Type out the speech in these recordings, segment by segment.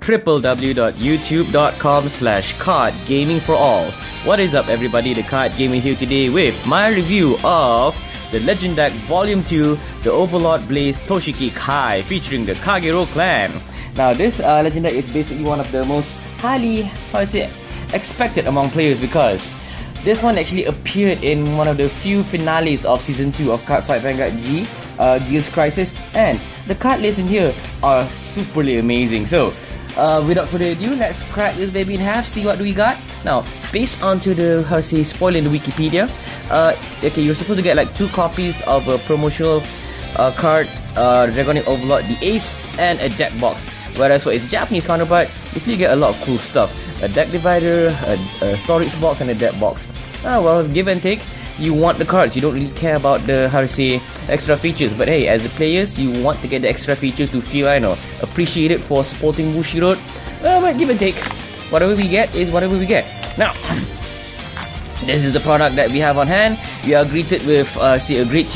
www.youtube.com/cardgamingforall. What is up everybody, the Card Gamer here today with my review of the Legend Deck Volume 2, the Overlord Blaze Toshiki Kai featuring the Kagero clan. Now this Legend Deck is basically one of the most highly, expected among players because this one actually appeared in one of the few finales of Season 2 of Cardfight Vanguard G, Gears Crisis, and the card lists in here are superly amazing. So without further ado, let's crack this baby in half, see what do we got. Now, based onto the spoiler in the Wikipedia, okay, you're supposed to get like 2 copies of a promotional card, Dragonic Overlord, the Ace, and a deck box. Whereas for its Japanese counterpart, you get a lot of cool stuff: a deck divider, a storage box, and a deck box. Well, give and take. You want the cards, you don't really care about the extra features, but hey, as the players, you want to get the extra feature to feel, appreciated for supporting Bushiroad. But give and take, whatever we get is whatever we get. Now, this is the product that we have on hand. We are greeted with a Grade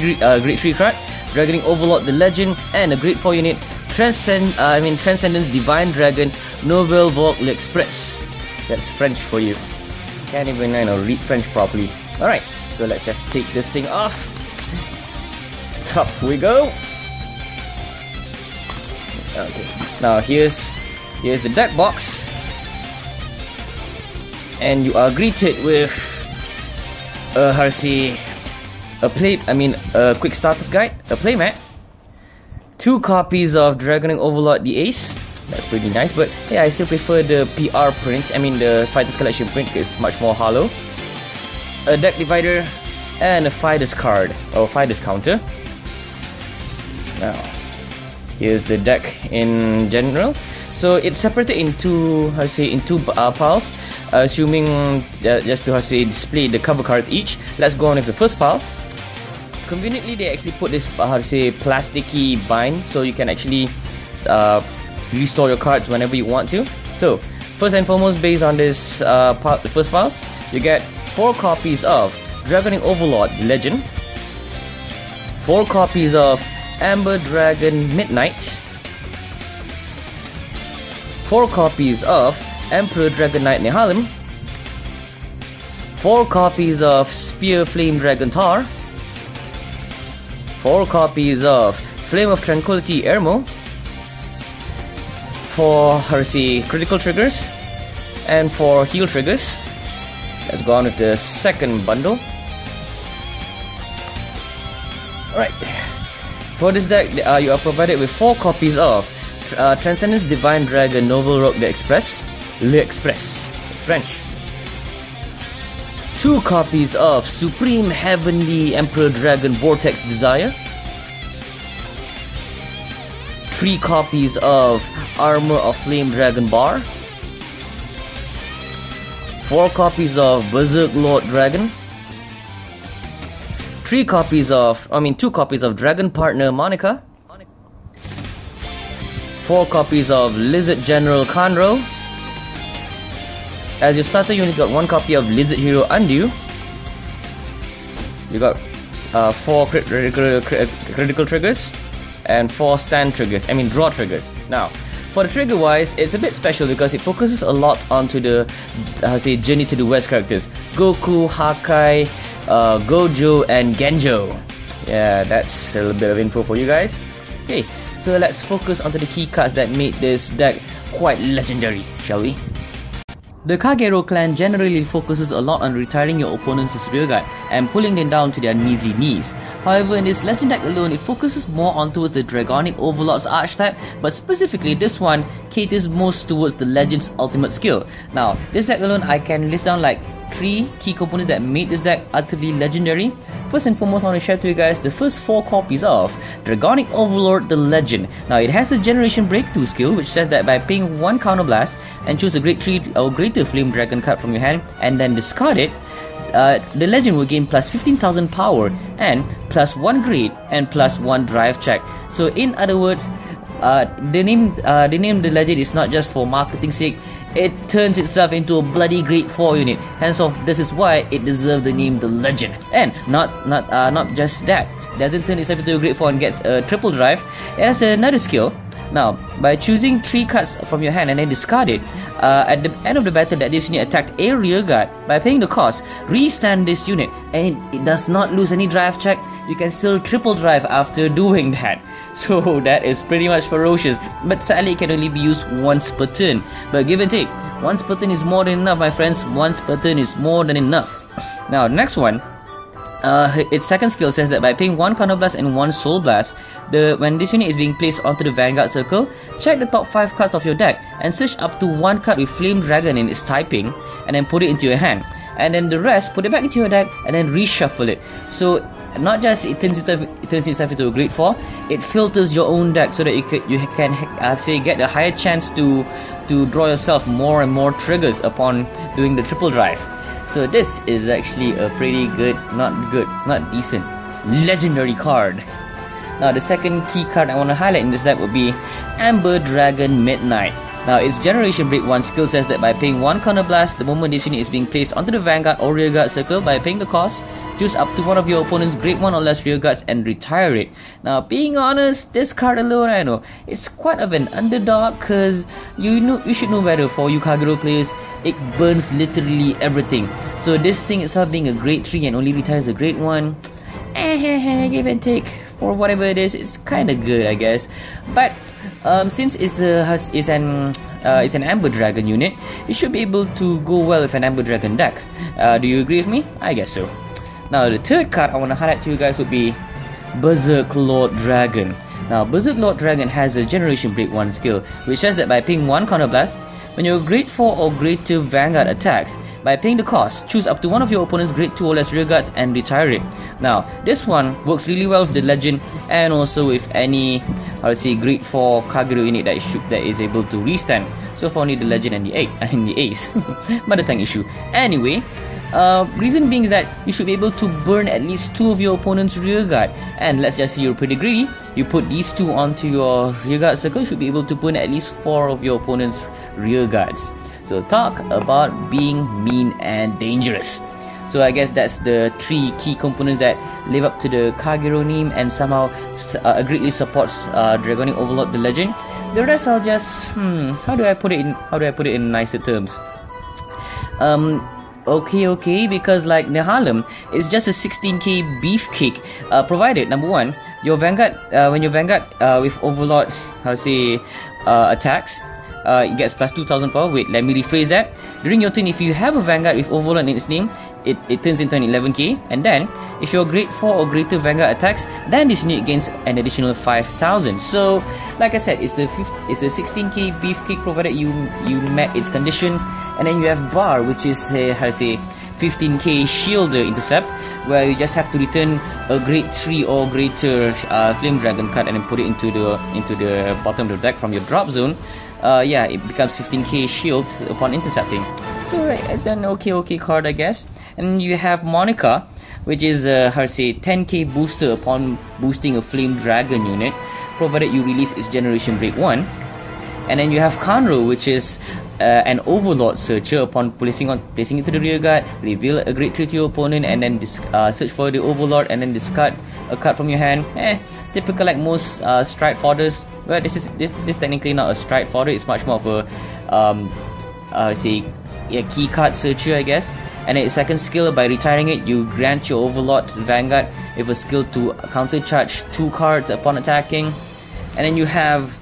3 card, Dragonic Overlord the Legend, and a Grade 4 unit, Transcendence Divine Dragon Nouvelle Vogue L'Express. That's French for you. Can't even read French properly. Alright, so let's just take this thing off. Up we go. Okay, now here's the deck box, and you are greeted with a quick starters guide, a playmat, 2 copies of Dragonic Overlord the Ace. That's pretty nice, but yeah, I still prefer the PR print, the Fighters Collection print, because it's much more hollow. A deck divider, and a Fighters card, or Fighters counter. Now, here's the deck in general. So it's separated into piles, assuming just to display the cover cards each. Let's go on with the first pile. Conveniently, they actually put this plasticky bind, so you can actually restore your cards whenever you want to. So first and foremost, based on this the first pile, you get 4 copies of Dragonic Overlord Legend, 4 copies of Amber Dragon Midnight, 4 copies of Emperor Dragon Knight Nehalem, 4 copies of Spear Flame Dragon Tar, 4 copies of Flame of Tranquility Ermo, 4 critical triggers, and 4 heal triggers. Let's go on with the second bundle. Alright, for this deck, you are provided with 4 copies of Transcendence Divine Dragon Novel Rogue L'Express. It's French. 2 copies of Supreme Heavenly Emperor Dragon Vortex Desire. 3 copies of Armor of Flame Dragon Bar. 4 copies of Berserk Lord Dragon. 2 copies of Dragon Partner Monica. 4 copies of Lizard General Kanro. As your starter unit, you got 1 copy of Lizard Hero Undo. You got 4 critical triggers and 4 stand triggers, draw triggers. Now, for the trigger wise, it's a bit special because it focuses a lot onto the Journey to the West characters: Goku, Hakai, Gojo, and Genjo. Yeah, that's a little bit of info for you guys. Okay, so let's focus onto the key cards that made this deck quite legendary, shall we? The Kagero clan generally focuses a lot on retiring your opponent's rear guard and pulling them down to their measly knees. However, in this Legend deck alone, it focuses more on towards the Dragonic Overlord's archetype, but specifically this one caters most towards the Legend's ultimate skill. Now, this deck alone, I can list down like 3 key components that made this deck utterly legendary. First and foremost, I want to share to you guys the first 4 copies of Dragonic Overlord the Legend. Now, it has a Generation Breakthrough skill, which says that by paying 1 counterblast and choose a Grade 3 or greater Flame Dragon card from your hand and then discard it, the Legend will gain plus 15,000 power and plus 1 grade and plus 1 drive check. So in other words, the name the Legend is not just for marketing sake. It turns itself into a bloody Grade 4 unit. Hence this is why it deserves the name the Legend. And not just that, it doesn't turn itself into a Grade 4 and gets a triple drive. It has another skill, Now, by choosing 3 cards from your hand and then discard it, at the end of the battle that this unit attacked a rear guard, by paying the cost, restand this unit, and it does not lose any drive check. You can still triple drive after doing that. So that is pretty much ferocious, but sadly it can only be used once per turn. But give and take, once per turn is more than enough, my friends. Once per turn is more than enough. Now, next one. Its second skill says that by paying 1 Counter Blast and 1 Soul Blast, when this unit is being placed onto the Vanguard circle, check the top 5 cards of your deck and search up to 1 card with Flame Dragon in its typing, and then put it into your hand. And then the rest, put it back into your deck and then reshuffle it. So not just it turns itself into a Grade 4, it filters your own deck so that you can get a higher chance to draw yourself more and more triggers upon doing the triple drive. So this is actually a pretty good, not decent, legendary card. Now the second key card I want to highlight in this deck would be Amber Dragon Midnight. Now its Generation Break 1 skill says that by paying 1 Counter Blast, the moment this unit is being placed onto the Vanguard or Rear Guard circle, by paying the cost, choose up to one of your opponent's Grade 1 or less rear guards and retire it. Now, being honest, this card alone, I know, it's quite of an underdog, because you should know better. For you Kagero players, it burns literally everything. So this thing itself being a Grade 3 and only retires a Grade 1, give and take, for whatever it is, it's kinda good, I guess. But since it's an Amber Dragon unit, it should be able to go well with an Amber Dragon deck. Do you agree with me? I guess so. Now the third card I want to highlight to you guys would be Berserk Lord Dragon. Now Berserk Lord Dragon has a Generation Break 1 skill, which says that by paying 1 Counter Blast, when your Grade 4 or Grade 2 Vanguard attacks, by paying the cost, choose up to one of your opponent's Grade 2 or less rear guards and retire it. Now this one works really well with the Legend and also with any, Grade 4 Kagero unit that is able to restand. So for only the Legend and the Ace. But the tank issue. Anyway, reason being is that you should be able to burn at least 2 of your opponent's rear guard. And let's just say you're pretty greedy, you put these 2 onto your rear guard circle, you should be able to burn at least 4 of your opponent's rear guards. So talk about being mean and dangerous. So I guess that's the 3 key components that live up to the Kagero name and somehow greatly supports Dragonic Overlord the Legend. The rest I'll just how do I put it in nicer terms? Okay, because like Nehalem is just a 16k beefcake, provided number 1, your Vanguard, when your Vanguard with Overlord, attacks, it gets plus 2000 power. Wait, let me rephrase that. During your turn, if you have a Vanguard with Overlord in its name, it turns into an 11k, and then if your Grade 4 or greater Vanguard attacks, then this unit gains an additional 5000. So like I said, it's a 16k beefcake provided you met its condition. And then you have Bar, which is a 15k Shielder Intercept, where you just have to return a Grade 3 or greater Flame Dragon card and then put it into the bottom of the deck from your drop zone. It becomes 15k shield upon intercepting. So it's an okay card, I guess. And you have Monica, which is 10k booster upon boosting a Flame Dragon unit, provided you release its Generation Break 1. And then you have Kanro, which is an Overlord Searcher. Upon placing it to the rear guard, reveal a Grade 3 to your opponent, and then search for the Overlord and then discard a card from your hand. Typical like most Stride Fodders. Well, this is technically not a Stride Fodder. It's much more of a key card searcher, I guess. And its second skill, by retiring it, you grant your Overlord Vanguard with a skill to counter charge 2 cards upon attacking. And then you have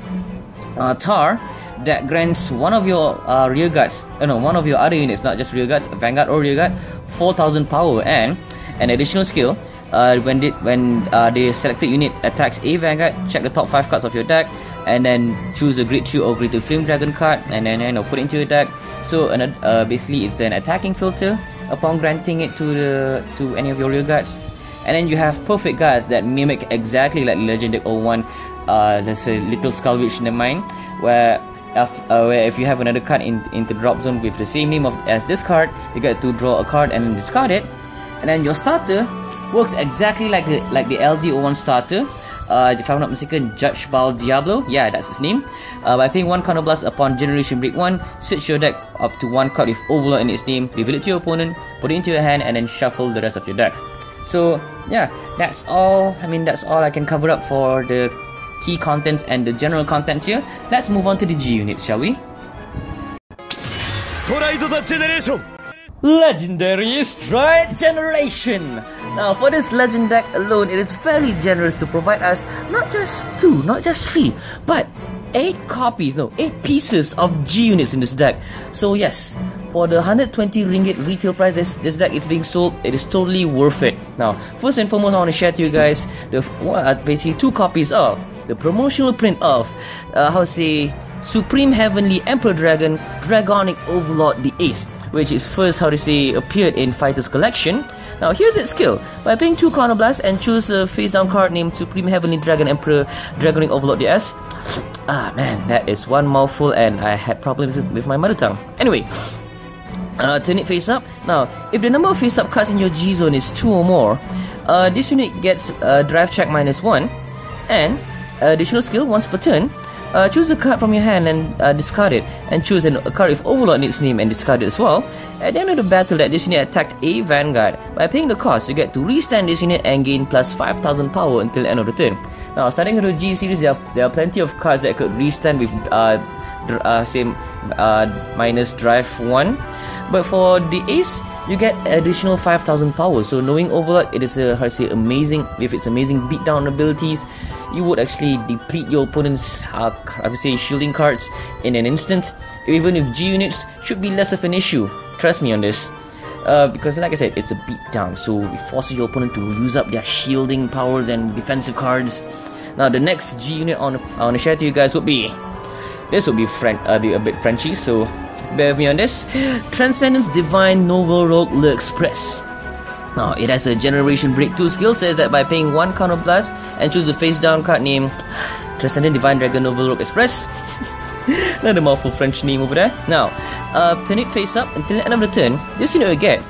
Tar, that grants one of your rear guards, one of your other units, not just rear guards, Vanguard or rear guard, 4000 power. And an additional skill, when the selected unit attacks a Vanguard, check the top 5 cards of your deck and then choose a Grade 2 or greater Flame Dragon card and then put it into your deck. So basically it's an attacking filter upon granting it to any of your rear guards. And then you have Perfect Guards that mimic exactly like Legend Deck 01. There's a Little Skull Witch in the mind, where if you have another card in the drop zone with the same name as this card, you get to draw a card and then discard it. And then your starter works exactly like the LD01 starter. If I'm not mistaken, Judge Baal Diablo, yeah, that's his name. By paying 1 Counter Blast upon Generation Break 1, switch your deck up to 1 card with Overlord in its name, reveal it to your opponent, put it into your hand, and then shuffle the rest of your deck. So yeah, that's all. That's all I can cover up for the key contents and the general contents here, let's move on to the G unit, shall we? Legendary Stride Generation! Now for this legend deck alone, it is very generous to provide us not just 2, not just 3, but 8 pieces of G units in this deck. So yes, for the 120 ringgit retail price this deck is being sold, it is totally worth it. Now, first and foremost, I want to share to you guys basically 2 copies of the promotional print of Supreme Heavenly Emperor Dragon Dragonic Overlord the Ace, which is first appeared in Fighter's Collection. Now here's its skill. By paying 2 Counter Blast and choose a face down card named Supreme Heavenly Dragon Emperor Dragonic Overlord the Ace. Ah man, that is one mouthful and I had problems with my mother tongue. Anyway, turn it face up. Now, if the number of face up cards in your G zone is 2 or more, this unit gets drive check -1 and additional skill once per turn. Choose a card from your hand and discard it, and choose a card if Overlord needs name and discard it as well. At the end of the battle that this unit attacked a Vanguard, by paying the cost, you get to restand this unit and gain plus 5,000 power until the end of the turn. Now, starting with the G series, there are plenty of cards that could restand with minus drive 1, but for the Ace, you get additional 5,000 power. So knowing Overlord, it is amazing. With its amazing beatdown abilities, you would actually deplete your opponent's shielding cards in an instant. Even if G units should be less of an issue, trust me on this, because like I said, it's a beatdown, so it forces your opponent to use up their shielding powers and defensive cards. Now the next G unit I want to share to you guys would be, this will be a bit Frenchy, so bear with me on this. Transcendence Divine Novel Rogue Le Express. Now, it has a Generation Break 2 skill, says that by paying 1 Counter Blast and choose a face down card named Transcendent Divine Dragon Novel Rogue Express. Another mouthful French name over there. Now, turn it face up until the end of the turn. This unit will get,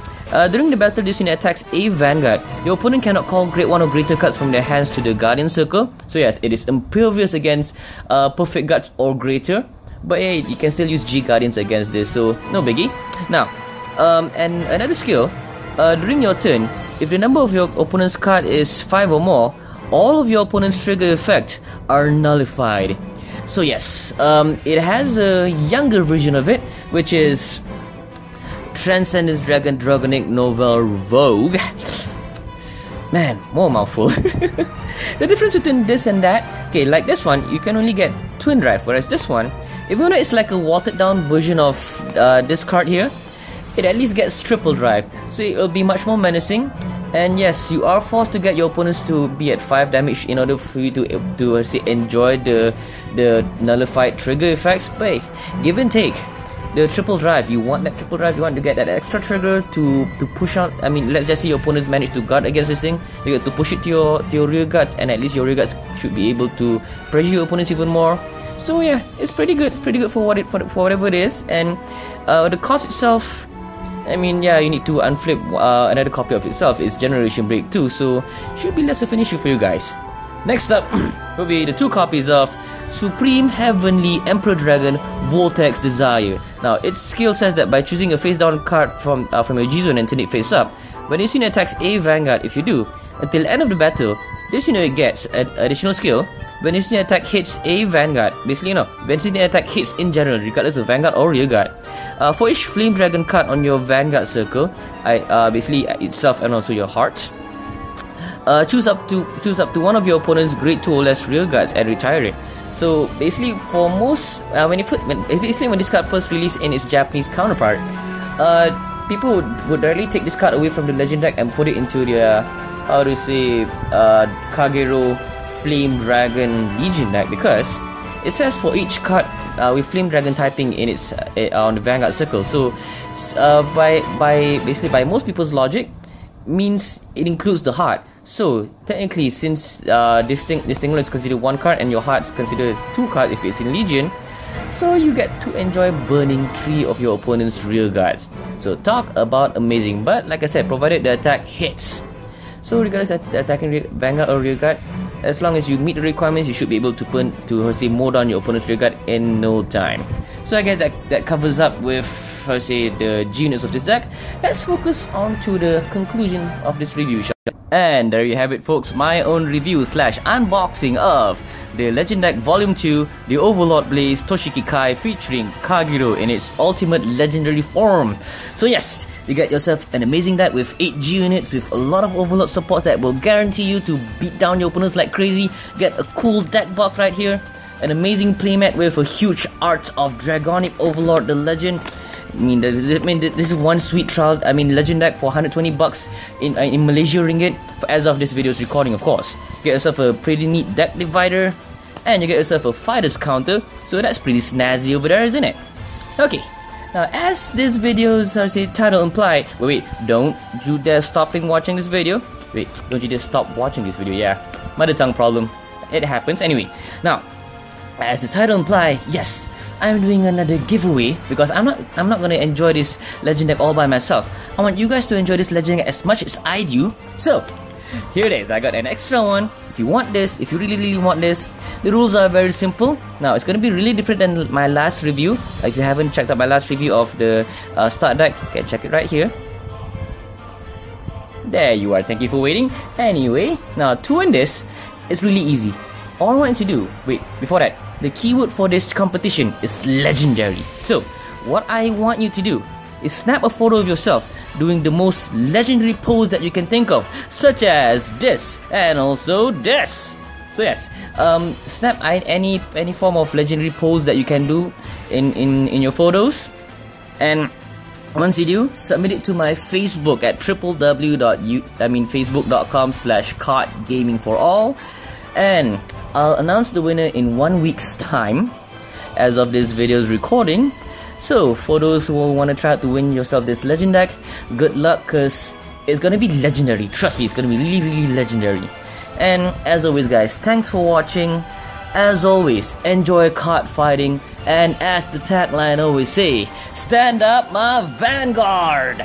during the battle, this unit attacks a Vanguard. Your opponent cannot call grade 1 or greater cards from their hands to the Guardian Circle. So yes, it is impervious against Perfect Guards or greater. But hey, you can still use G Guardians against this, so no biggie. Now, and another skill, during your turn, if the number of your opponent's card is 5 or more, all of your opponent's trigger effects are nullified. So yes, it has a younger version of it, which is Transcendence Dragon Dragonic Novel Rogue. Man, more mouthful. The difference between this and that, okay, like this one, you can only get Twin Drive, whereas this one, even though it's like a watered down version of this card here, it at least gets Triple Drive, so it will be much more menacing. And yes, you are forced to get your opponents to be at 5 damage in order for you to enjoy the nullified trigger effects. But give and take, the Triple Drive, you want that Triple Drive, you want to get that extra trigger to push out. I mean, let's just say your opponents manage to guard against this thing, you get to push it to your rear guards, and at least your rear guards should be able to pressure your opponents even more. So yeah, it's pretty good. It's pretty good for whatever it is. And the cost itself, I mean, yeah, you need to unflip another copy of itself. It's Generation Break 2, so should be less of an issue for you guys. Next up will be the 2 copies of Supreme Heavenly Emperor Dragon Vortex Desire. Now, its skill says that by choosing a face down card from your G zone and turn it face up, when this unit attacks a Vanguard, if you do, until the end of the battle, this unit gets an additional skill. When this unit attack hits a Vanguard, basically when this unit attack hits in general, regardless of Vanguard or Rear Guard, for each Flame Dragon card on your Vanguard circle, basically itself and also your heart, choose up to one of your opponent's grade 2 or less Rear Guards and retire it. So basically, for most when this card first released in its Japanese counterpart, people would rarely take this card away from the Legend deck and put it into their Kagero Flame Dragon Legion deck, because it says for each card with Flame Dragon typing in its on the Vanguard circle. So by most people's logic, means it includes the heart. So technically, since this thing is considered 1 card and your heart's considered 2 cards if it's in Legion, so you get to enjoy burning 3 of your opponent's rear guards. So talk about amazing. But like I said, provided the attack hits, so regardless of attacking Vanguard or rear guard, as long as you meet the requirements, you should be able to mow down your opponent's rear guard in no time. So I guess that covers up with the G units of this deck. Let's focus on to the conclusion of this review. And there you have it, folks, my own review / unboxing of the Legend Deck Volume 2, the Overlord Blaze Toshiki Kai featuring Kagero in its ultimate legendary form. So yes, you get yourself an amazing deck with 8G units with a lot of Overlord supports that will guarantee you to beat down your opponents like crazy. Get a cool deck box right here, an amazing playmat with a huge art of Dragonic Overlord the Legend. This is one sweet trial. Legend deck for 120 bucks in Malaysia ringgit as of this video's recording, of course. Get yourself a pretty neat deck divider, and you get yourself a fighter's counter. So that's pretty snazzy over there, isn't it? Okay. Now, as this video's title imply, wait, don't you dare stopping watching this video. Wait, don't you dare stop watching this video. Yeah, mother tongue problem. It happens anyway. Now, as the title imply, yes, I'm doing another giveaway because I'm not gonna enjoy this Legend deck all by myself. I want you guys to enjoy this Legend deck as much as I do. So, here it is. I got an extra one. If you want this, if you really want this, the rules are very simple. Now, it's gonna be really different than my last review. If you haven't checked out my last review of the start deck, you can check it right here. There you are. Thank you for waiting. Anyway, now to win this, it's really easy. All I want you to do, wait, before that, the keyword for this competition is legendary. So, what I want you to do is snap a photo of yourself doing the most legendary pose that you can think of, such as this, and also this. So yes, snap any form of legendary pose that you can do in your photos, and once you do, submit it to my Facebook at facebook.com/cardgamingforall, and I'll announce the winner in 1 week's time as of this video's recording. So for those who want to try to win yourself this Legend deck, good luck, because it's gonna be legendary. Trust me, it's gonna be really legendary. And as always guys, thanks for watching. As always, enjoy card fighting, and as the tagline always say, stand up my Vanguard!